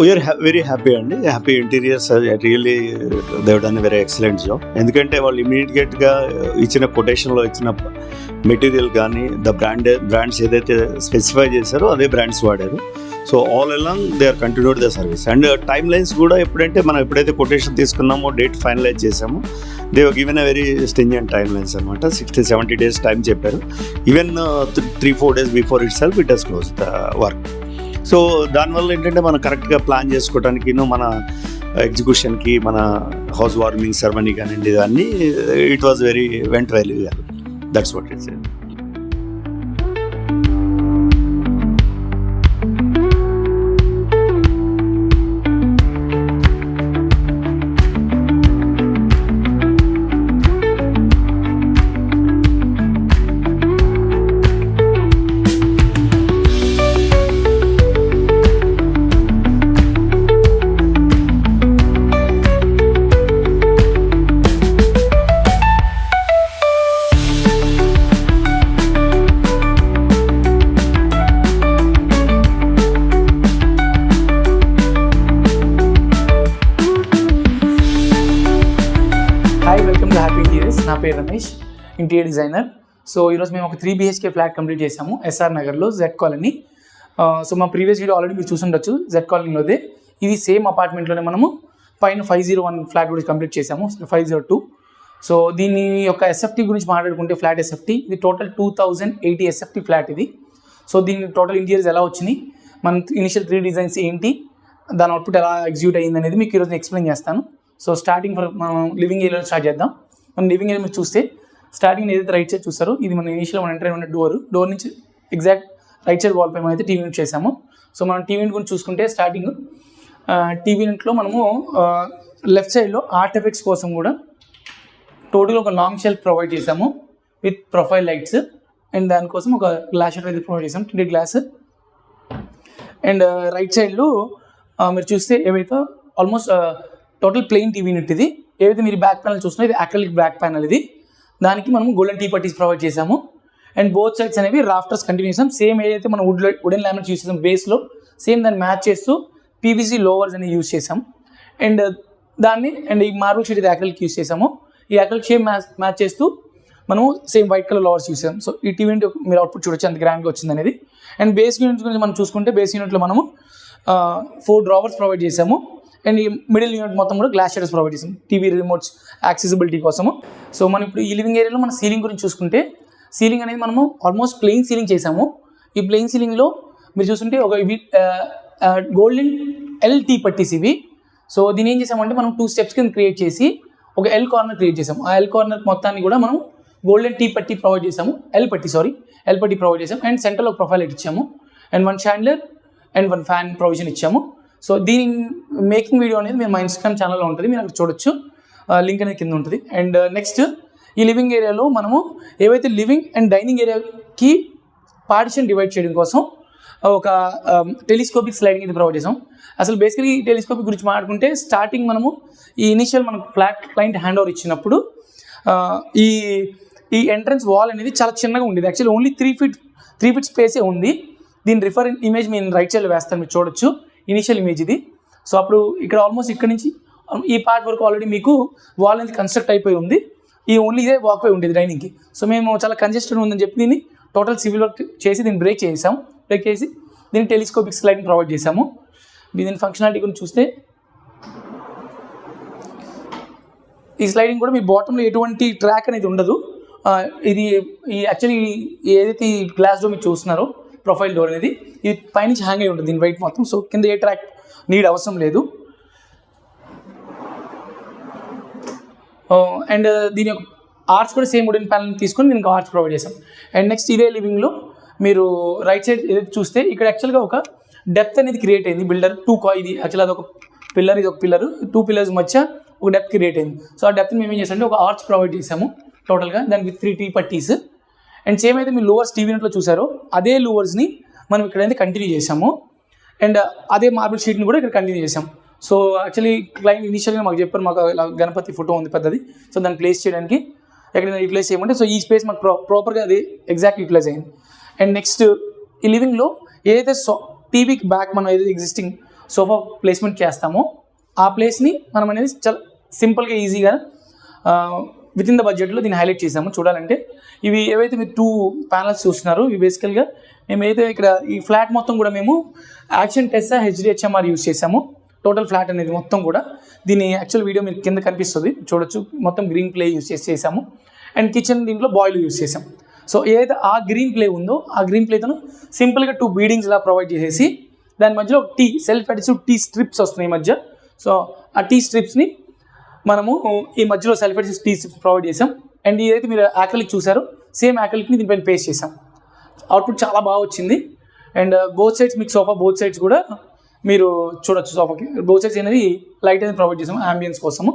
We are very happy అండి. Happy interiors really they done very excellent job. ఎందుకంటే వాళ్ళు ఇమీడియట్గా ఇచ్చిన కొటేషన్లో ఇచ్చిన మెటీరియల్ కానీ బ్రాండ్స్ ఏదైతే స్పెసిఫై చేశారో అదే బ్రాండ్స్ వాడారు. So all along they are continued the service. And time lines కూడా మనం ఎప్పుడైతే కొటేషన్ తీసుకున్నామో డేట్ ఫైనలైజ్ చేసామో they given a very stringent time lines అనమాట. 60-70 days టైం చెప్పారు. Even 3-4 days before it self it has close the work. So దానివల్ల ఏంటంటే మనం కరెక్ట్గా ప్లాన్ చేసుకోవడానికి మన ఎగ్జిక్యూషన్కి మన హౌస్ వార్మింగ్ సెరమనీ కానివ్వండి ఇవన్నీ it was very went well. That's what it's. Happy interiors. నా పేరు రమేష్, ఇంటీరియర్ డిజైనర్. సో ఈరోజు మేము ఒక 3 BHK ఫ్లాట్ కంప్లీట్ చేసాము ఎస్ఆర్ నగర్లో, జెడ్ కాలనీ. సో మా ప్రీవియస్ వీడియో ఆల్రెడీ మీరు చూసుండొచ్చు, జెడ్ కాలనీలోదే. ఇది సేమ్ అపార్ట్మెంట్లోనే మనము పైన 501 ఫ్లాట్ కూడా కంప్లీట్ చేసాము, 502. సో దీని యొక్క ఎస్ఎఫ్టీ గురించి మాట్లాడుకుంటే, ఫ్లాట్ ఎస్ఎఫ్టీ ఇది టోటల్ 2080 ఎస్ఎఫ్టీ ఫ్లాట్ ఇది. సో దీని టోటల్ ఇంటీరియర్స్ ఎలా వచ్చినాయి, మన ఇనిషియల్ 3 డిజైన్స్ ఏంటి, దాని అవుట్పుట్ ఎలా ఎగ్జిక్యూట్ అయ్యింది అనేది మీకు ఈరోజు ఎక్స్ప్లెయిన్ చేస్తాను. సో స్టార్టింగ్ మనం లివింగ్ ఏరియాలో స్టార్ట్ చేద్దాం. మన లివింగ్ ఏరియా మీరు చూస్తే స్టార్టింగ్ ఏదైతే రైట్ సైడ్ చూస్తారో ఇది మన ఇనిషియల్ మనం ఎంటర్ అయిన డోర్ నుంచి ఎగ్జాక్ట్ రైట్ సైడ్ వాల్ పై మనం అయితే టీవీ యూనిట్ చేసాము. సో మనం టీవీ యూనిట్ గురించి చూసుకుంటే స్టార్టింగ్ టీవీ యూనిట్లో మనము లెఫ్ట్ సైడ్లో ఆర్ట్ ఎఫెక్ట్స్ కోసం కూడా టోటల్ ఒక లాంగ్ షెల్ఫ్ ప్రొవైడ్ చేసాము విత్ ప్రొఫైల్ లైట్స్. అండ్ దానికోసం ఒక గ్లాస్ షటర్ అయితే ప్రొవైడ్ చేసాము, tinted గ్లాస్. అండ్ రైట్ సైడ్లో మీరు చూస్తే ఏవైతే almost total plain TV unit ఇది. ఏవైతే మీరు బ్యాక్ ప్యానల్ చూస్తున్నారో ఇది అక్రిలిక్ బ్యాక్ ప్యానల్ ఇది. దానికి మనం గోల్డెన్ టీ పట్టీస్ ప్రొవైడ్ చేసాము. అండ్ బోత్ సైడ్స్ అనేవి రాఫ్టర్స్ కంటిన్యూ చేసాం. సేమ్ ఏదైతే మనం వుడెన్ లామినేట్స్ యూస్ చేసాం బేస్లో, సేమ్ దాన్ని మ్యాచ్ చేస్తూ పీవీసీ లోవర్స్ అనేవి యూస్ చేసాం. అండ్ ఈ మార్బుల్ షీట్ ఇది అక్రిలిక్ యూస్ చేసాము. ఈ అక్రిలిక్ షేప్ మ్యాచ్ చేస్తూ మనము సేమ్ వైట్ కలర్ లోవర్స్ యూస్ చేసాం. సో ఈ టీవీ యూనిట్ మీరు అవుట్పుట్ చూడొచ్చు ఎంత గ్రాండ్గా వచ్చింది అనేది. అండ్ బేస్ యూనిట్ గురించి మనం చూసుకుంటే బేస్ యూనిట్లో మనము 4 డ్రావర్స్ ప్రొవైడ్ చేసాము. అండ్ ఈ మిడిల్ యూనిట్ మొత్తం కూడా గ్లాస్ షటర్స్ ప్రొవైడ్ చేసాం టీవీ రిమోట్స్ యాక్సెసిబిలిటీ కోసము. సో మనం ఇప్పుడు ఈ లివింగ్ ఏరియాలో మన సీలింగ్ గురించి చూసుకుంటే, సీలింగ్ అనేది మనము ఆల్మోస్ట్ ప్లెయిన్ సీలింగ్ చేసాము. ఈ ప్లెయిన్ సీలింగ్లో మీరు చూస్తుంటే ఒక ఇవి గోల్డెన్ టీ పట్టీస్ ఇవి. సో దీన్ని ఏం చేసామంటే మనం 2 steps కింద క్రియేట్ చేసి ఒక ఎల్ కార్నర్ క్రియేట్ చేసాము. ఆ ఎల్ కార్నర్ మొత్తాన్ని కూడా మనం గోల్డెన్ టీ పట్టీ ప్రొవైడ్ చేసాము, ఎల్ పట్టీ ప్రొవైడ్ చేసాము. అండ్ సెంటర్లో ఒక ప్రొఫైల్ లైట్ ఇచ్చాము. And 1 chandelier and 1 fan provision ఇచ్చాము. సో దీని మేకింగ్ వీడియో అనేది మీరు మా ఇన్స్టాగ్రామ్ ఛానల్లో ఉంటుంది, మీరు అక్కడ చూడొచ్చు, లింక్ అనేది కింద ఉంటుంది. అండ్ నెక్స్ట్ ఈ లివింగ్ ఏరియాలో మనము ఏవైతే లివింగ్ అండ్ డైనింగ్ ఏరియాకి పార్టిషన్ డివైడ్ చేయడం కోసం ఒక టెలిస్కోపిక్ స్లైడింగ్ ఇది ప్రొవైడ్ చేసాం. అసలు బేసికలీ ఈ టెలిస్కోపిక్ గురించి మాట్లాడుకుంటే, స్టార్టింగ్ మనము ఈ ఇనిషియల్ మనకు ఫ్లాట్ క్లయింట్ హ్యాండ్ ఓవర్ ఇచ్చినప్పుడు ఈ ఎంట్రన్స్ వాల్ అనేది చాలా చిన్నగా ఉండేది. యాక్చువల్లీ ఓన్లీ 3 feet స్పేసే ఉంది. దీని రిఫర్ ఇమేజ్ నేను రైట్ సైడ్లో వేస్తాను, మీరు చూడొచ్చు ఇనిషియల్ ఇమేజ్ ఇది. సో అప్పుడు ఇక్కడ ఆల్మోస్ట్ ఇక్కడ నుంచి ఈ పార్ట్ వరకు ఆల్రెడీ మీకు వాల్ అనేది కన్స్ట్రక్ట్ అయిపోయి ఉంది. ఈ ఓన్లీ ఇదే వాక్వే ఉండేది డైనింగ్కి. సో మేము చాలా కంజెస్టెడ్ ఉందని చెప్పి దీన్ని టోటల్ సివిల్ వర్క్ చేసి దీన్ని బ్రేక్ చేసి దీన్ని టెలిస్కోపిక్ స్లైడింగ్ ప్రొవైడ్ చేసాము. దీని ఫంక్షనాలిటీ గురించి చూస్తే ఈ స్లైడింగ్ కూడా మీ బాటంలో ఎటువంటి ట్రాక్ అనేది ఉండదు. ఇది యాక్చువల్లీ ఏదైతే ఈ గ్లాస్ డోర్ మీరు చూస్తున్నారో ప్రొఫైల్ డోర్ అనేది ఇది పైనుంచి హ్యాంగ్ అయి ఉంటుంది దీని వెయిట్ మొత్తం. సో కింద ఏ ట్రాక్ నీడ్ అవసరం లేదు. అండ్ దీని యొక్క ఆర్చ్ కూడా సేమ్ వుడెన్ ప్యానల్ తీసుకొని దీనికి ఆర్చ్ ప్రొవైడ్ చేసాం. అండ్ నెక్స్ట్ ఇదే లివింగ్లో మీరు రైట్ సైడ్ ఏదైతే చూస్తే ఇక్కడ యాక్చువల్గా ఒక డెప్త్ అనేది క్రియేట్ అయింది. బిల్డర్ ఇది యాక్చువల్ అదొక పిల్లర్, ఇది ఒక పిల్లర్, 2 pillars మధ్య ఒక డెప్త్ క్రియేట్ అయింది. సో ఆ డెప్త్ని మేము ఏం చేసామంటే ఒక ఆర్చ్ ప్రొవైడ్ చేసాము టోటల్గా, దానికి 3 టీ పట్టీస్. అండ్ సేమ్ అయితే మీరు లోవర్స్ టీవీ యూనిట్లో చూసారో అదే లోవర్స్ని మనం ఇక్కడైతే కంటిన్యూ చేసాము. అండ్ అదే మార్బుల్ షీట్ని కూడా ఇక్కడ కంటిన్యూ చేసాం. సో యాక్చువల్లీ క్లయింట్ ఇనిషియల్గా మాకు చెప్పారు, మాకు ఇలా గణపతి ఫోటో ఉంది పెద్దది, సో దాన్ని ప్లేస్ చేయడానికి ఎక్కడైనా యూటిలైజ్ చేయమంటే, సో ఈ స్పేస్ మాకు ప్రాపర్గా అది ఎగ్జాక్ట్ యూటిలైజ్ అయింది. అండ్ నెక్స్ట్ ఈ లివింగ్లో ఏదైతే టీవీకి బ్యాక్ మనం ఏదైతే ఎగ్జిస్టింగ్ సోఫా ప్లేస్మెంట్ చేస్తామో ఆ ప్లేస్ని మనం అనేది చాలా సింపుల్గా ఈజీగా విత్ ఇన్ ద బడ్జెట్లో దీన్ని హైలైట్ చేసాము. చూడాలంటే ఇవి ఏవైతే మీరు 2 ప్యానల్స్ చూస్తున్నారో ఇవి బేసికల్గా మేమైతే ఇక్కడ ఈ ఫ్లాట్ మొత్తం కూడా మేము యాక్షన్ టెస్సా HDHMR యూస్ చేసాము. టోటల్ ఫ్లాట్ అనేది మొత్తం కూడా దీని యాక్చువల్ వీడియో మీకు కింద కనిపిస్తుంది చూడొచ్చు. మొత్తం గ్రీన్ ప్లే యూస్ చేసాము అండ్ కిచెన్ దీంట్లో బాయిల్ యూస్ చేసాం. సో ఏదైతే ఆ గ్రీన్ ప్లే ఉందో ఆ గ్రీన్ ప్లేతో సింపుల్గా 2 బీడింగ్స్ ఇలా ప్రొవైడ్ చేసేసి దాని మధ్యలో సెల్ఫ్ అడిసివ్ టీ స్ట్రిప్స్ వస్తున్నాయి ఈ మధ్య. సో ఆ టీ స్ట్రిప్స్ని మనము ఈ మధ్యలో self adhesive T strips provide చేసాం. అండ్ ఏదైతే మీరు యాక్రిలిక్ చూసారో సేమ్ యాక్రిలిక్ని దీనిపైన పేస్ట్ చేసాం. అవుట్పుట్ చాలా బాగా వచ్చింది. అండ్ బోత్ సైడ్స్ మీకు సోఫా బోత్ సైడ్స్ కూడా మీరు చూడొచ్చు. సోఫాకి బోత్ సైడ్స్ అనేది లైట్ అనేది ప్రొవైడ్ చేసాము అంబియన్స్ కోసము.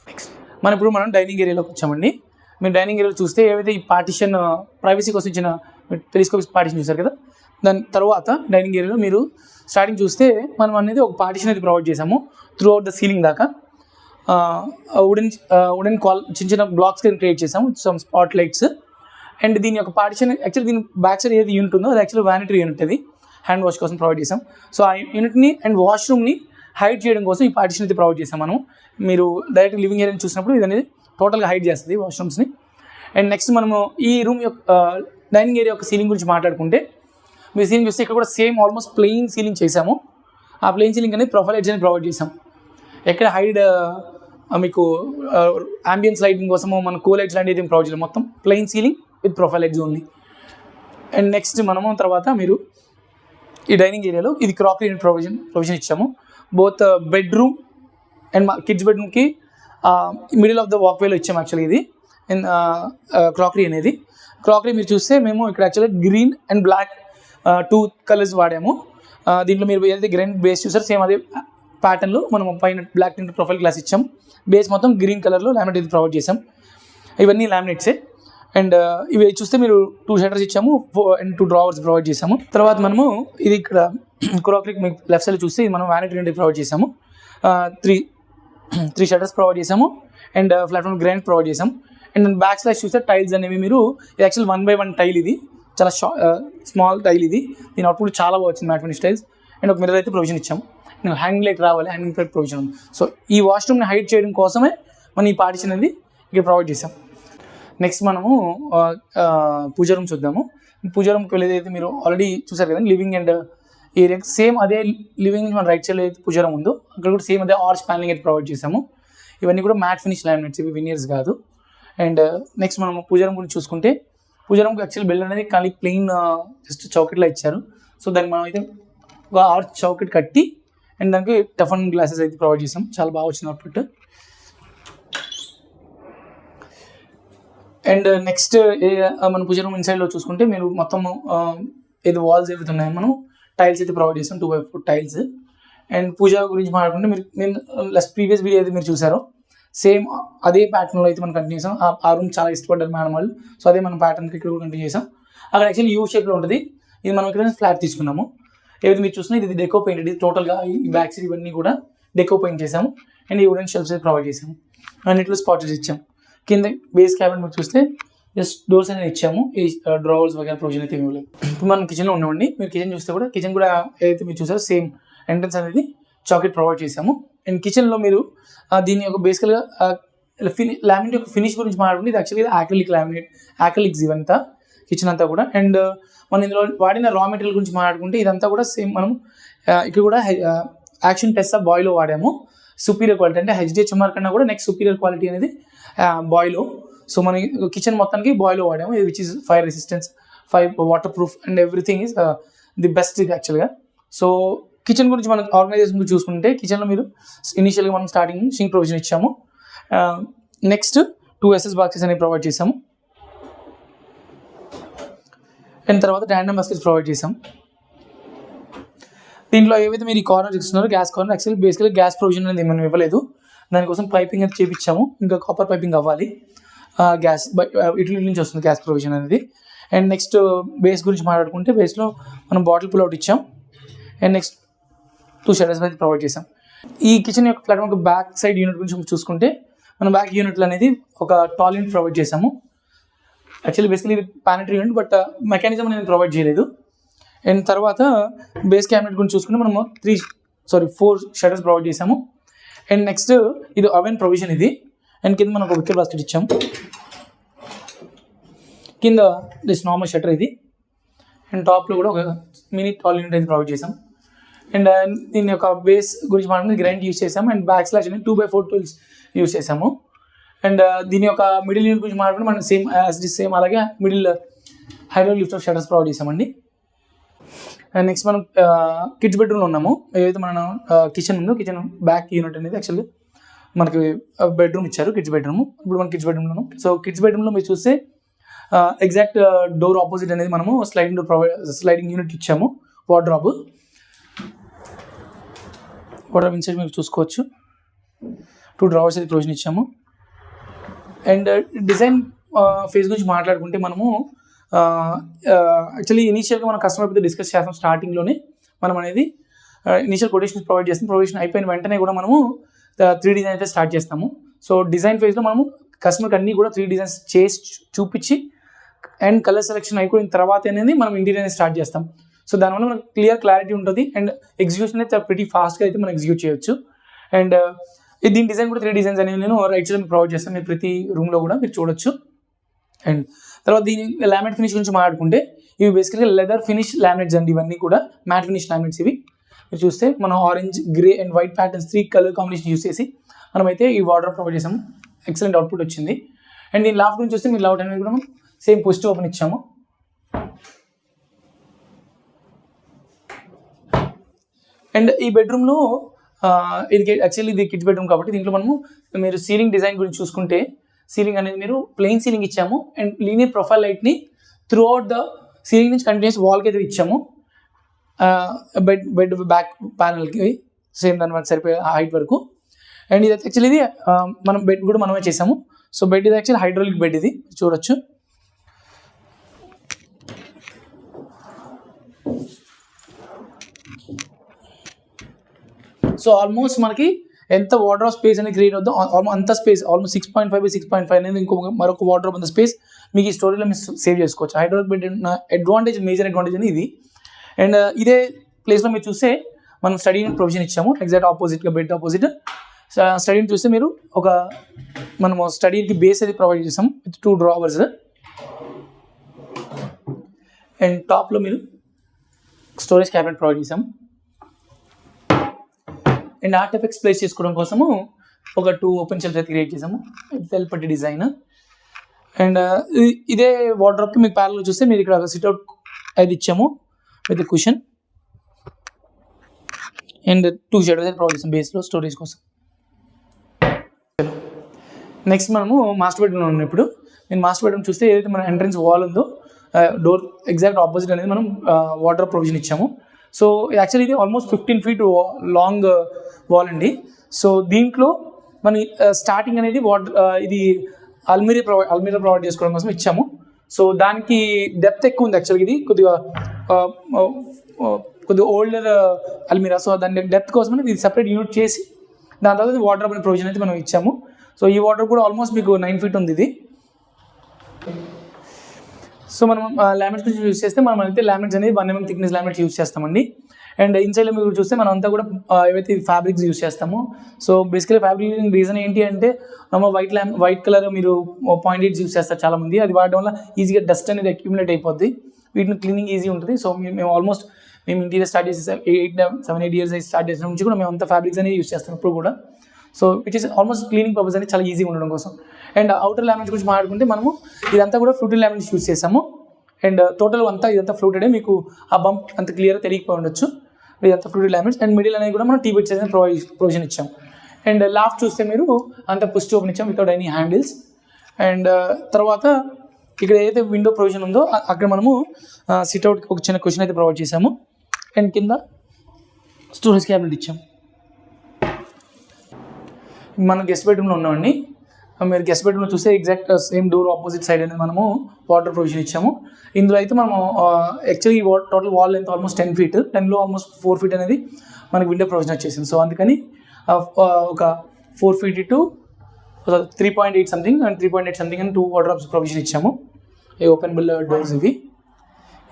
నెక్స్ట్ మనం డైనింగ్ ఏరియాలోకి వచ్చామండి. మీరు డైనింగ్ ఏరియాలో చూస్తే ఏవైతే ఈ పార్టిషన్ ప్రైవసీ కోసం ఇచ్చిన టెలిస్కోప్ పార్టిషన్ చూసారు కదా, దాని తర్వాత డైనింగ్ ఏరియాలో మీరు స్టార్టింగ్ చూస్తే మనం అనేది ఒక పార్టిషన్ అయితే ప్రొవైడ్ చేసాము త్రూ అవుట్ ద సీలింగ్ దాకా. వుడెన్ చిన్న చిన్న బ్లాక్స్ క్రియేట్ చేసాము, సమ్ స్పాట్ లైట్స్. అండ్ దీని యొక్క పార్టిషన్ యాక్చువల్లీ దీని బ్యాక్ సైడ్ ఏది యూనిట్ ఉందో అది యాక్చువల్లీ వ్యానిటరీ యూనిట్, అది హ్యాండ్ వాష్ కోసం ప్రొవైడ్ చేసాం. సో ఆ యూనిట్ని అండ్ వాష్రూమ్ని హైడ్ చేయడం కోసం ఈ పార్టిషన్ అయితే ప్రొవైడ్ చేసాం మనం. మీరు డైరెక్ట్ లివింగ్ ఏరియాని చూసినప్పుడు ఇది అనేది టోటల్గా హైడ్ చేస్తుంది వాష్రూమ్స్ని. అండ్ నెక్స్ట్ మనము ఈ రూమ్ యొక్క డైనింగ్ ఏరియా యొక్క సీలింగ్ గురించి మాట్లాడుకుంటే మీరు సీలింగ్ చూస్తే ఇక్కడ కూడా సేమ్ ఆల్మోస్ట్ ప్లెయిన్ సీలింగ్ చేసాము. ఆ ప్లెయిన్ సీలింగ్ అనేది ప్రొఫైల్ ఎడ్జ్ అని ప్రొవైడ్ చేసాం. ఎక్కడ హైడ్ మీకు అంబియన్స్ లైటింగ్ కోసము మన కూల్ లైట్స్ లాంటివి ఏం ప్రొవైడ్ చేయాలి, మొత్తం plain ceiling with profile edge only. And next మనము తర్వాత మీరు ఈ డైనింగ్ ఏరియాలో ఇది క్రాకరీ ప్రొవిజన్ ఇచ్చాము. బోత్ బెడ్రూమ్ అండ్ కిడ్స్ బెడ్రూమ్కి మిడిల్ ఆఫ్ ద వాక్వేలో ఇచ్చాము యాక్చువల్లీ ఇది క్రాకరీ అనేది. క్రాకరీ మీరు చూస్తే మేము ఇక్కడ యాక్చువల్గా గ్రీన్ అండ్ బ్లాక్ 2 కలర్స్ వాడాము. దీంట్లో మీరు ఏదైతే గ్రైండ్ బేస్ చూసారో సేమ్ అదే ప్యాటర్న్లో మనం పైన బ్లాక్ టింట్ ప్రొఫైల్ గ్లాస్ ఇచ్చాం. బేస్ మొత్తం గ్రీన్ కలర్లో లామినేట్ ఇది ప్రొవైడ్ చేసాం. ఇవన్నీ లామినేట్సే. అండ్ ఇవి చూస్తే మీరు 2 షటర్స్ ఇచ్చాము అండ్ 2 డ్రావర్స్ ప్రొవైడ్ చేసాము. తర్వాత మనము ఇది ఇక్కడ క్రాకరీ మీకు లెఫ్ట్ సైడ్ చూస్తే మనం వ్యానిటీ యూనిట్ ప్రొవైడ్ చేసాము. 3 షటర్స్ ప్రొవైడ్ చేసాము అండ్ ప్లాట్ఫామ్ గ్రాండ్ ప్రొవైడ్ చేసాం. అండ్ బ్యాక్ స్లాష్ చూస్తే టైల్స్ అనేవి మీరు యాక్చువల్ 1/1 టైల్, ఇది చాలా స్మాల్ టైల్, ఇది దీని అవుట్పుట్ చాలా బాగా వచ్చింది మ్యాట్ ఫినిష్ టైల్స్. అండ్ ఒక మిర్రర్ అయితే ప్రొవిజన్ ఇచ్చాము. హ్యాంగింగ్ లైట్ రావాలి, హ్యాంగింగ్ లైట్ ప్రొవిజన్ ఉంది. సో ఈ వాష్రూమ్ని హైడ్ చేయడం కోసమే మనం ఈ పార్టిషన్ అనేది ఇక్కడ ప్రొవైడ్ చేసాం. నెక్స్ట్ మనము పూజా రూమ్ చూద్దాము. పూజా రూమ్కి వెళ్ళేదైతే మీరు ఆల్రెడీ చూసారు కదండి, లివింగ్ అండ్ ఏరియా సేమ్ అదే లివింగ్ నుంచి మన రైట్ సైడ్ అయితే పూజా రూమ్ ఉందో అక్కడ కూడా సేమ్ అదే ఆర్చ్ ప్యానలింగ్ అయితే ప్రొవైడ్ చేసాము. ఇవన్నీ కూడా మ్యాట్ ఫినిష్ లామినేట్స్, ఇవి వినియర్స్ కాదు. అండ్ నెక్స్ట్ మనం పూజా రూమ్ గురించి చూసుకుంటే పూజా రూమ్కి యాక్చువల్ బిల్డ్ అనేది ఖాళీ ప్లెయిన్ జస్ట్ చౌకెట్లో ఇచ్చారు. సో దానికి మనం అయితే ఒక ఆర్చ్ చౌకెట్ కట్టి అండ్ దానికి టఫన్ గ్లాసెస్ అయితే ప్రొవైడ్ చేసాం. చాలా బాగా వచ్చింది అవుట్పుట్. అండ్ నెక్స్ట్ మన పూజా రూమ్ ఇన్సైడ్లో చూసుకుంటే మీరు మొత్తం ఏదో వాల్స్ ఏవైతే ఉన్నాయో మనం టైల్స్ అయితే ప్రొవైడ్ చేసాం, 2x4 టైల్స్. అండ్ పూజ గురించి మాట్లాడుకుంటే మేము ప్రీవియస్ వీడియో అయితే మీరు చూసారో సేమ్ అదే ప్యాటర్న్లో అయితే మనం కంటిన్యూ చేసాం. ఆ రూమ్ చాలా ఇష్టపడ్డారు మేడం వాళ్ళు. సో అదే మనం ప్యాటర్న్కి ఇక్కడ కూడా కంటిన్యూ చేసాం. అక్కడ యాక్చువల్లీ యూ షేప్లో ఉంటుంది, ఇది మనం ఇక్కడ ఫ్లాట్ తీసుకున్నాము. ఏదైతే మీరు చూసినా ఇది డెకో పెయింట్, ఇది టోటల్గా ఈ బ్యాక్ సైడ్ ఇవన్నీ కూడా డెకో పెయింట్ చేసాము. అండ్ ఈ వుడెన్ షెల్ఫ్స్ అయితే ప్రొవైడ్ చేసాము. అన్నిట్లో స్పాటర్స్ ఇచ్చాము. కింద బేస్ క్యాబిన్ మీరు చూస్తే జస్ట్ డోర్స్ అనేది ఇచ్చాము, ఈ డ్రావర్స్ వగైరా ప్రొవిజన్ అయితే ఇవ్వలేదు. ఇప్పుడు మనం కిచెన్లో ఉన్నామండి. మీరు కిచెన్ చూస్తే కూడా కిచెన్ కూడా ఏదైతే మీరు చూసారో సేమ్ ఎంట్రన్స్ అనేది చాకెట్ ప్రొవైడ్ చేసాము. అండ్ కిచెన్లో మీరు దీని యొక్క బేసికల్గా లామినేట్ యొక్క ఫినిష్ గురించి మాట్లాడుకుంటే ఇది యాక్చువల్గా యాక్రిలిక్ లామినేట్, యాక్రిలిక్స్ ఇవంతా కిచెన్ అంతా కూడా. అండ్ మనం ఇందులో వాడిన రా మెటీరియల్ గురించి మాట్లాడుకుంటే ఇదంతా కూడా సేమ్ మనం ఇక్కడ కూడా యాక్షన్ టెస్సా బాయిలో వాడాము. సుపీరియర్ క్వాలిటీ అంటే HDHMR కన్నా కూడా నెక్స్ట్ సుపీరియర్ క్వాలిటీ అనేది బాయిలో. సో మన కిచెన్ మొత్తానికి బాయిలో వాడాము, which is fire resistance, water proof and everything is the best ఇది యాక్చువల్గా. సో కిచెన్ గురించి మనం ఆర్గనైజేషన్ గురించి చూసుకుంటే కిచెన్లో మీరు ఇనిషియల్గా మనం స్టార్టింగ్ షింక్ ప్రొవిజన్ ఇచ్చాము. నెక్స్ట్ 2 SS బాక్సెస్ అనేవి ప్రొవైడ్ చేసాము. అండ్ తర్వాత ర్యాండమ్ బాస్కెట్స్ ప్రొవైడ్ చేసాం. దీంట్లో ఏవైతే మీరు ఈ కార్నర్ చూస్తున్నారో గ్యాస్ కార్నర్, యాక్చువల్లీ బేసికల్గా గ్యాస్ ప్రొవిజన్ అనేది మనం ఇవ్వలేదు. దానికోసం పైపింగ్ అయితే చేపించాము, ఇంకా కాపర్ పైపింగ్ అవ్వాలి. గ్యాస్ ఇటలీ నుంచి వస్తుంది గ్యాస్ ప్రొవిజన్ అనేది. అండ్ నెక్స్ట్ బేస్ గురించి మాట్లాడుకుంటే బేస్లో మనం బాటిల్ పుల్ అవుట్ ఇచ్చాం. అండ్ నెక్స్ట్ 2 షటర్స్ అయితే ప్రొవైడ్ చేసాం. ఈ కిచెన్ యొక్క ప్లాట్ఫామ్ బ్యాక్ సైడ్ యూనిట్ గురించి చూసుకుంటే మనం బ్యాక్ యూనిట్లు అనేది ఒక టాల్ యూనిట్ ప్రొవైడ్ చేసాము. యాక్చువల్లీ బేసికలీ ఇది ప్యానటరీ యూనిట్, బట్ మెకానిజం అనేది ప్రొవైడ్ చేయలేదు. అండ్ తర్వాత బేస్ క్యాబినెట్ గురించి చూసుకుంటే మనము 4 షటర్స్ ప్రొవైడ్ చేసాము. అండ్ నెక్స్ట్ ఇది అవెన్ ప్రొవిజన్ ఇది. అండ్ కింద మనం ఒక వికెట్ బాస్కెట్ ఇచ్చాము. కింద దిస్ నార్మల్ షటర్ ఇది. అండ్ టాప్లో కూడా ఒక మినీ టాల్ యూనిట్ అయితే ప్రొవైడ్ చేసాం. అండ్ దీని యొక్క బేస్ గురించి మనం గ్రైండ్ యూస్ చేసాము. అండ్ బ్యాక్ స్లాష్ అనేది 2x4 టూల్స్ యూస్ చేసాము. అండ్ దీని యొక్క మిడిల్ యూనిట్ గురించి మాట్లాడుకుంటే మనం సేమ్ అలాగే middle hydraulic lift of shutters provide చేసామండి. అండ్ నెక్స్ట్ మనం కిడ్స్ బెడ్రూమ్లో ఉన్నాము. ఏదైతే మన కిచెన్ ఉందో కిచెన్ బ్యాక్ యూనిట్ అనేది యాక్చువల్గా మనకి బెడ్రూమ్ ఇచ్చారు, కిడ్స్ బెడ్రూమ్. ఇప్పుడు మనం కిడ్స్ బెడ్రూమ్లో ఉన్నాం. సో కిడ్స్ బెడ్రూమ్లో మీరు చూస్తే ఎగ్జాక్ట్ డోర్ ఆపోజిట్ అనేది మనము స్లైడింగ్ యూనిట్ ఇచ్చాము. వార్డ్రాబ్ ఇన్సైడ్ మీరు చూసుకోవచ్చు. 2 డ్రావర్స్ అయితే ప్రొవిజన్ ఇచ్చాము. అండ్ డిజైన్ ఫేజ్ గురించి మాట్లాడుకుంటే మనము యాక్చువల్లీ ఇనీషియల్గా మన కస్టమర్తో డిస్కస్ చేస్తాం. స్టార్టింగ్లోనే మనం అనేది ఇనీషియల్ కొటేషన్స్ ప్రొవైడ్ చేస్తాం. ప్రొవిజన్ అయిపోయిన వెంటనే కూడా మనము 3 డిజైన్ అయితే స్టార్ట్ చేస్తాము. సో డిజైన్ ఫేజ్లో మనము కస్టమర్కి అన్నీ కూడా 3 డిజైన్స్ చేసి చూపించి అండ్ కలర్ సెలెక్షన్ అయిపోయిన తర్వాత అనేది మనం ఇంటీరియర్ అనేది స్టార్ట్ చేస్తాం. సో దానివల్ల మనకు క్లారిటీ ఉంటుంది. అండ్ ఎగ్జిక్యూషన్ అయితే ప్రిటీ ఫాస్ట్గా అయితే మనం ఎగ్జిక్యూట్ చేయొచ్చు. అండ్ దీని డిజైన్ కూడా 3 డిజైన్స్ అనేవి నేను రైట్ సైడ్ ప్రొవైడ్ చేస్తాను. మీరు ప్రతి రూమ్లో కూడా మీరు చూడొచ్చు. అండ్ తర్వాత దీని లామినేట్ ఫినిష్ గురించి మాట్లాడుకుంటే ఇవి బేసికల్గా లెదర్ ఫినిష్ లామినేట్స్ అండి. ఇవన్నీ కూడా మ్యాట్ ఫినిష్ లామినేట్స్. ఇవి మీరు చూస్తే మనం orange, grey and white patterns 3 colour combination use చేసి మనమైతే ఈ వార్డ్రోబ్ ప్రొవైడ్ చేసాము. ఎక్సలెంట్ అవుట్పుట్ వచ్చింది. అండ్ దీని లాఫ్ట్ గురించి చూస్తే మీరు లాఫ్ట్ అనేది కూడా సేమ్ పాజిటివ్ ఓపెన్ ఇచ్చాము. అండ్ ఈ బెడ్రూమ్లో ఇది యాక్చువల్లీ ఇది కిడ్స్ బెడ్రూమ్ కాబట్టి దీంట్లో మనము మీరు సీలింగ్ డిజైన్ గురించి చూసుకుంటే సీలింగ్ అనేది మీరు ప్లెయిన్ సీలింగ్ ఇచ్చాము. అండ్ లీనియర్ ప్రొఫైల్ లైట్ని త్రూ అవుట్ ద సీలింగ్ నుంచి కంటిన్యూస్ వాల్కి అయితే ఇచ్చాము. బెడ్ బ్యాక్ ప్యానల్కి సేమ్ దాని వరకు సరిపోయే హైట్ వరకు. అండ్ ఇది యాక్చువల్లీ ఇది మనం బెడ్ కూడా మనమే చేసాము. సో బెడ్ ఇది యాక్చువల్లీ హైడ్రాలిక్ బెడ్ ఇది చూడొచ్చు. సో ఆల్మోస్ట్ మనకి ఎంత వార్డ్రోబ్ స్పేస్ అనేది క్రియేట్ అవుతుందో అంత స్పేస్ ఆల్మోస్ట్ 6.5 by 6.5 అనేది మరొక వార్డ్రోబ్ అంత స్పేస్ మీకు ఈ స్టోరీలో మీరు సేవ్ చేసుకోవచ్చు. హైడ్రాలిక్ బెడ్ మేజర్ అడ్వాంటేజ్ అని ఇది. అండ్ ఇదే ప్లేస్లో మీరు చూస్తే మనం స్టడీ యూనిట్ ప్రొవిజన్ ఇచ్చాము. ఎగ్జాక్ట్ ఆపోజిట్గా బెడ్ ఆపోజిట్ స్టడీ యూనిట్ చూస్తే మీరు మనము స్టడీకి బేస్ అది ప్రొవైడ్ చేసాము విత్ 2 డ్రావర్స్. అండ్ టాప్లో మీరు స్టోరేజ్ క్యాబినెట్ ప్రొవైడ్ చేసాము. అండ్ ఆర్ట్ ఎఫెక్ట్స్ ప్లేస్ చేసుకోవడం కోసము ఒక 2 ఓపెన్ షెల్ఫ్స్ అయితే క్రియేట్ చేసాము. తెల్లపట్టి డిజైన్. అండ్ ఇదే వార్డ్రోబ్కి మీకు ప్యారల్లో చూస్తే మీరు ఇక్కడ సిట్అవుట్ అయితే ఇచ్చాము విత్ కుషన్. అండ్ 2 షెల్ఫ్స్ అయితే ప్రొవైడ్ చేసాం బేస్లో స్టోరేజ్ కోసం. నెక్స్ట్ మనము మాస్టర్ బెడ్రూమ్లో ఉన్నాం. ఇప్పుడు నేను మాస్టర్ బెడ్రూమ్ చూస్తే ఏదైతే మన ఎంట్రన్స్ వాల్ ఉందో డోర్ ఎగ్జాక్ట్ ఆపోజిట్ అనేది మనం వార్డ్రోబ్ ప్రొవిజన్ ఇచ్చాము. సో యాక్చువల్లీ ఇది ఆల్మోస్ట్ 15 feet లాంగ్ వాల్ అండి. సో దీంట్లో మన స్టార్టింగ్ అనేది ఇది అల్మీరా ప్రొవైడ్ చేసుకోవడం కోసం ఇచ్చాము. సో దానికి డెప్త్ ఎక్కువ ఉంది. యాక్చువల్గా ఇది కొద్దిగా ఓల్డర్ అల్మీరా. సో దాని డెప్త్ కోసం ఇది సెపరేట్ యూనిట్ చేసి దాని తర్వాత వార్డ్రోబ్ అనే ప్రొవిజన్ అయితే మనం ఇచ్చాము. సో ఈ వార్డ్రోబ్ కూడా ఆల్మోస్ట్ మీకు 9 feet ఉంది ఇది. సో మనం లామినేట్స్ గురించి యూస్ చేస్తే మనం అయితే లామినేట్స్ అనేది 1 mm థిక్నెస్ లామినేట్స్ యూస్ చేస్తామండి. అండ్ ఇన్సైడ్లో మీరు చూస్తే మనం అంతా కూడా ఏవైతే ఫ్యాబ్రిక్స్ యూస్ చేస్తాము. సో బేసికలీ ఫ్యాబ్రిక్ రీజన్ ఏంటి అంటే మనం వైట్ కలర్ మీరు 0.8 యూస్ చేస్తారు చాలామంది. అది వాడడం వల్ల ఈజీగా డస్ట్ అనేది అక్యుములేట్ అయిపోద్ది. వీటిని క్లీనింగ్ ఈజీ ఉంటుంది. సో మేము ఇంటీరియర్ స్టార్ట్ చేసి 7-8 years స్టార్ట్ చేసిన నుంచి కూడా మేము అంతా ఫ్యాబ్రిక్స్ అనేది యూస్ చేస్తాం ఇప్పుడు కూడా. So which is almost cleaning purpose అనేది చాలా ఈజీగా ఉండడం కోసం. అండ్ అవుటర్ లామినేట్స్ గురించి మాట్లాడుకుంటే మనము ఇదంతా కూడా ఫ్లూటెడ్ లామినేట్స్ యూస్ చేసాము. అండ్ టోటల్ అంతా ఇదంతా ఫ్లూటెడే. మీకు ఆ బంప్ అంత క్లియర్గా తెలియకపోయి ఉండొచ్చు. ఇదంతా ఫ్లూటెడ్ లామినేట్స్. అండ్ మిడిల్ అనేది కూడా మనం టీ బెడ్స్ అనేది ప్రొవిజన్ ఇచ్చాం. అండ్ లాఫ్ట్ చూస్తే మీరు అంత పుష్ ఓపెన్ ఇచ్చాం వితౌట్ ఎనీ హ్యాండిల్స్. అండ్ తర్వాత ఇక్కడ ఏదైతే విండో ప్రొవిజన్ ఉందో అక్కడ మనము సిట్అవుట్ ఒక చిన్న క్వశ్చన్ అయితే ప్రొవైడ్ చేసాము. అండ్ కింద స్టోరేజ్ క్యాబినెట్ ఇచ్చాం. మనం గెస్ట్ బెడ్రూమ్లో ఉన్నామండి. మీరు గెస్ట్ బెడ్రూమ్లో చూస్తే exact same door opposite side అనేది మనము వాటర్ ప్రొవిజన్ ఇచ్చాము. ఇందులో అయితే మనము actually total wall length almost 10 feet, 10లో ఆల్మోస్ట్ 4 feet అనేది మనకి విండో ప్రొవిజన్ వచ్చేసింది. సో అందుకని ఒక 4 feet to 3.8 something and 3.8 something అని 2 వార్డ్రోబ్స్ ప్రొవిజన్ ఇచ్చాము. ఈ ఓపెనబుల్ డోర్స్ ఇవి.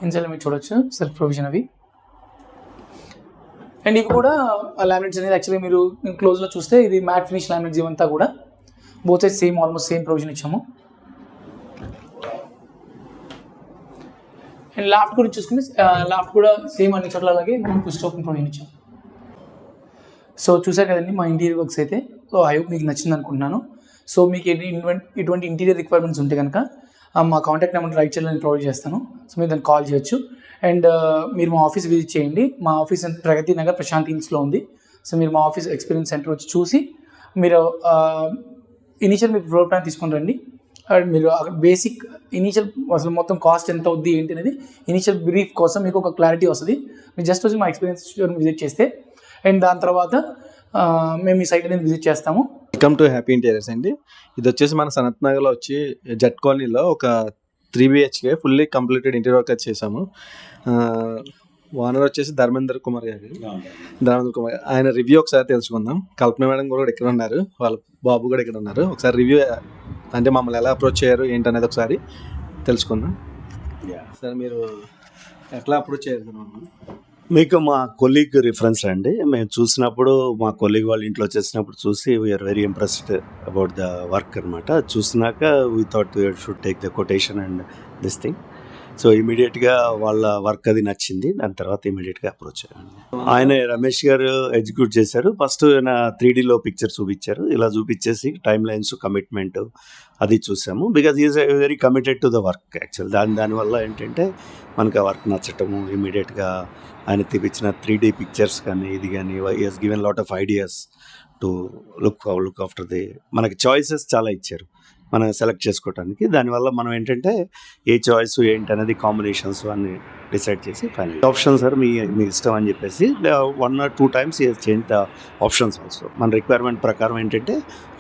ఇన్సైడ్ మీరు చూడొచ్చు సెల్ఫ్ ప్రొవిజన్ అవి. అండ్ ఇవి కూడా లామినేట్స్ అనేది యాక్చువల్లీ మీరు క్లోజ్లో చూస్తే ఇది మ్యాట్ ఫినిష్ లామినేట్స్ ఇవంతా కూడా both side same almost same provision ఇచ్చాము. అండ్ లాఫ్ట్ గురించి చూసుకుంటే లాఫ్ట్ కూడా సేమ్ అన్ని చోట్ల అలాగే మనం పుష్ ఓపెన్ ప్రొవిజన్ ఇచ్చాము. సో చూసారు కదండి మా ఇంటీరియర్ వర్క్స్ అయితే. సో ఐ హోప్ మీకు నచ్చింది అనుకుంటున్నాను. సో మీకు ఇటువంటి ఇంటీరియర్ రిక్వైర్మెంట్స్ ఉంటే కనుక మా కాంటాక్ట్ నెంబర్ రైట్ సైడ్లో నేను ప్రొవైడ్ చేస్తాను. సో మీరు దాన్ని కాల్ చేయొచ్చు. అండ్ మీరు మా ఆఫీస్ విజిట్ చేయండి. మా ఆఫీస్ ప్రగతి నగర్ ప్రశాంత్ హిల్స్లో ఉంది. సో మీరు మా ఆఫీస్ ఎక్స్పీరియన్స్ సెంటర్ వచ్చి చూసి మీరు ఇనీషియల్ మీరు ఫ్లోర్ ప్లాన్ తీసుకొని రండి. అండ్ మీరు బేసిక్ ఇనీషియల్ అసలు మొత్తం కాస్ట్ ఎంత అవుద్ది ఏంటి అనేది ఇనీషియల్ బ్రీఫ్ కోసం మీకు ఒక క్లారిటీ వస్తుంది. మీరు జస్ట్ వచ్చి మా ఎక్స్పీరియన్స్ విజిట్ చేస్తే అండ్ దాని తర్వాత మేము ఈ సైట్ అనేది విజిట్ చేస్తాము. వెల్కమ్ టు హ్యాపీ ఇంటీరియర్స్ అండి. ఇది వచ్చేసి మన సనత్ నగర్లో వచ్చి జెట్ కాలనీలో ఒక 3 BHK fully completed interior work అది చేసాము. ఓనర్ వచ్చేసి ధర్మేంద్ర కుమార్ గారు. ఆయన రివ్యూ ఒకసారి తెలుసుకుందాం. కల్పన మేడం కూడా ఇక్కడ ఉన్నారు, వాళ్ళ బాబు కూడా ఇక్కడ ఉన్నారు. ఒకసారి రివ్యూ అంటే మమ్మల్ని ఎలా అప్రోచ్ చేయరు ఏంటనేది ఒకసారి తెలుసుకుందాం. సార్ మీరు ఎట్లా అప్రోచ్ చేయాలి? మీకు మా కొలీగ్ రిఫరెన్స్ అండి. మేము చూసినప్పుడు మా కొలీగ్ వాళ్ళ ఇంట్లో చేసినప్పుడు చూసి we are very impressed about the work అనమాట. చూసినాక we thought we should take the quotation and this thing. So ఇమీడియట్గా వాళ్ళ వర్క్ అది నచ్చింది. దాని తర్వాత ఇమీడియట్గా అప్రోచ్ అయ్యాను. ఆయన రమేష్ గారు ఎగ్జిక్యూట్ చేశారు. ఫస్ట్ ఆయన 3Dలో పిక్చర్ చూపించారు. ఇలా చూపించేసి టైమ్ లైన్స్ కమిట్మెంట్ అది చూసాము. Because is very committed to the work actual. దానివల్ల ఏంటంటే మనకు ఆ వర్క్ నచ్చటము ఇమీడియట్గా ఆయన తీపించిన 3D పిక్చర్స్ కానీ ఇది కానీ he has given lot of ideas to look after the. మనకి చాయిసెస్ చాలా ఇచ్చారు మనం సెలెక్ట్ చేసుకోవడానికి. దానివల్ల మనం ఏంటంటే ఏ చాయిస్ ఏంటి అనేది కాంబినేషన్స్ అన్ని డిసైడ్ చేసి ఫైనల్ ఆప్షన్ సార్ మీ ఇష్టం అని చెప్పేసి 1 or 2 times change the options also. మన రిక్వైర్మెంట్ ప్రకారం ఏంటంటే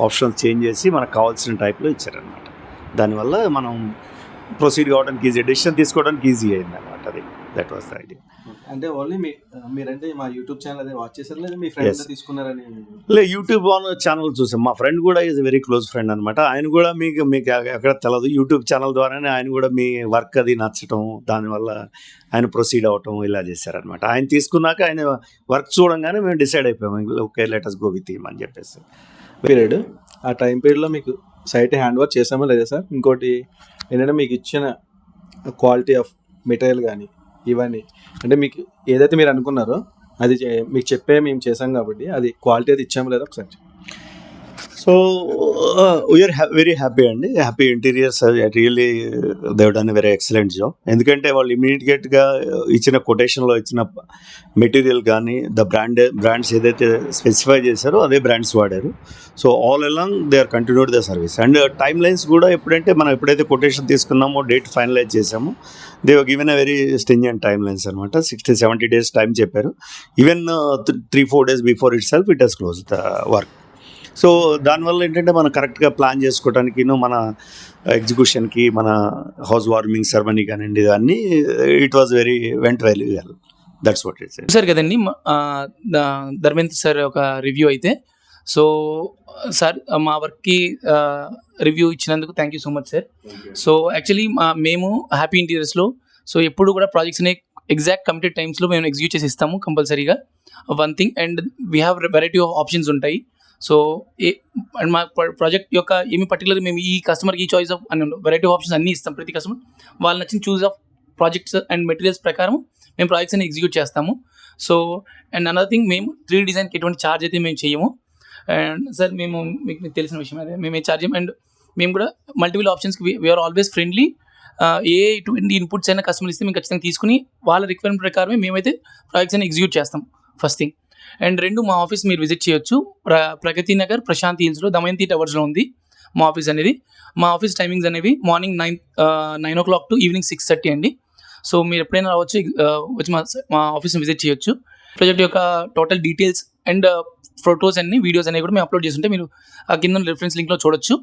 ఆప్షన్స్ చేంజ్ చేసి మనకు కావాల్సిన టైప్లో ఇచ్చారనమాట. దానివల్ల మనం ప్రొసీడ్ కావడానికి ఈజీ, డెసిషన్ తీసుకోవడానికి ఈజీ అయింది అనమాట. అది దట్ వాస్ ద ఐడియా. అంటే ఓన్లీ మీరంటే మా యూట్యూబ్ ఛానల్ అదే వాచ్ చేశారు లేదా మీ ఫ్రెండ్స్ తీసుకున్నారని? యూట్యూబ్ ఛానల్ చూసాం. మా ఫ్రెండ్ కూడా ఈజ్ వెరీ క్లోజ్ ఫ్రెండ్ అనమాట. ఆయన కూడా మీకు ఎక్కడ తెలియదు, యూట్యూబ్ ఛానల్ ద్వారానే ఆయన కూడా మీ వర్క్ అది నచ్చటం, దానివల్ల ఆయన ప్రొసీడ్ అవ్వటం ఇలా చేశారనమాట. ఆయన తీసుకున్నాక ఆయన వర్క్ చూడంగానే మేము డిసైడ్ అయిపోయాము, okay let us go with him అని చెప్పేసి. పీరియడ్ ఆ టైం పీరియడ్లో మీకు సైట్ హ్యాండ్ ఓవర్ చేసామా లేదా సార్? ఇంకోటి ఏంటంటే మీకు ఇచ్చిన క్వాలిటీ ఆఫ్ మెటీరియల్ కానీ ఇవన్నీ అంటే మీకు ఏదైతే మీరు అనుకున్నారో అది మీకు మేము చేసాం కాబట్టి అది క్వాలిటీ అది ఇచ్చాము లేదా ఒకసారి? సో వీఆర్ వెరీ హ్యాపీ అండి. Happy interiors really they done very excellent job. ఎందుకంటే వాళ్ళు ఇమీడియట్గా ఇచ్చిన కొటేషన్లో ఇచ్చిన మెటీరియల్ కానీ బ్రాండ్స్ ఏదైతే స్పెసిఫై చేశారో అదే బ్రాండ్స్ వాడారు. So all along they are continued the service. And time lines కూడా మనం ఎప్పుడైతే కొటేషన్ తీసుకున్నామో డేట్ ఫైనలైజ్ చేసామో they given a very stringent time lines అనమాట. 60-70 days టైం చెప్పారు. Even 3-4 days before it self it has close the work. So దానివల్ల ఏంటంటే మనం కరెక్ట్గా ప్లాన్ చేసుకోవడానికి మన ఎగ్జిక్యూషన్కి మన హౌస్ వార్మింగ్ సెరమనీ కానివ్వండి ఇవన్నీ it was went very well. That's what it's. Sir కదండి ధర్మేంద్ర సార్ ఒక రివ్యూ అయితే. సో సార్ మా వర్క్కి రివ్యూ ఇచ్చినందుకు thank you so much sir. So actually మేము హ్యాపీ ఇంటీరియర్స్లో సో ఎప్పుడు కూడా ప్రాజెక్ట్స్ని ఎగ్జాక్ట్ కమిటెడ్ టైమ్స్లో మేము ఎగ్జిక్యూట్ చేసి ఇస్తాము కంపల్సరీగా. One thing and we have variety of options ఉంటాయి. సో అండ్ మా ప్రాజెక్ట్ యొక్క ఏమి పర్టికులర్ మేము ఈ కస్టమర్కి ఈ choice of and variety of options అన్నీ ఇస్తాం. ప్రతి కస్టమర్ వాళ్ళు నచ్చిన చూస్ ఆఫ్ ప్రాజెక్ట్స్ అండ్ మెటీరియల్స్ ప్రకారం మేము ప్రాజెక్ట్స్ అన్ని ఎగ్జిక్యూట్ చేస్తాము. సో అండ్ అనదర్ థింగ్ మేము 3D డిజైన్కి ఎటువంటి ఛార్జ్ అయితే మేము చేయము. అండ్ సార్ మీకు తెలిసిన విషయం అదే మేము ఛార్జ్ చేయము. అండ్ మేము కూడా మల్టిపుల్ ఆప్షన్స్కి వీఆర్ ఆల్వేస్ ఫ్రెండ్లీ. ఏ ఎటువంటి ఇన్పుట్స్ అయినా కస్టమర్ ఇస్తే మేము ఖచ్చితంగా తీసుకుని వాళ్ళ రిక్వైర్మెంట్ ప్రకారమే మేమైతే ప్రాజెక్ట్స్ అన్ని ఎగ్జిక్యూట్ చేస్తాం ఫస్ట్ థింగ్. అండ్ 2 మా ఆఫీస్ మీరు విజిట్ చేయొచ్చు. ప్రగతి నగర్ ప్రశాంత్ హిల్స్లో దమయంతి టవర్స్లో ఉంది మా ఆఫీస్ అనేది. మా ఆఫీస్ టైమింగ్స్ అనేవి మార్నింగ్ 9 o'clock to ఈవినింగ్ 6:30 అండి. సో మీరు ఎప్పుడైనా రావచ్చు, వచ్చి మా ఆఫీస్ని విజిట్ చేయొచ్చు. ప్రాజెక్ట్ యొక్క టోటల్ డీటెయిల్స్ అండ్ ఫొటోస్ అన్ని వీడియోస్ అనేవి కూడా మేము అప్లోడ్ చేస్తుంటే మీరు ఆ కింద రిఫరెన్స్ లింక్లో చూడొచ్చు.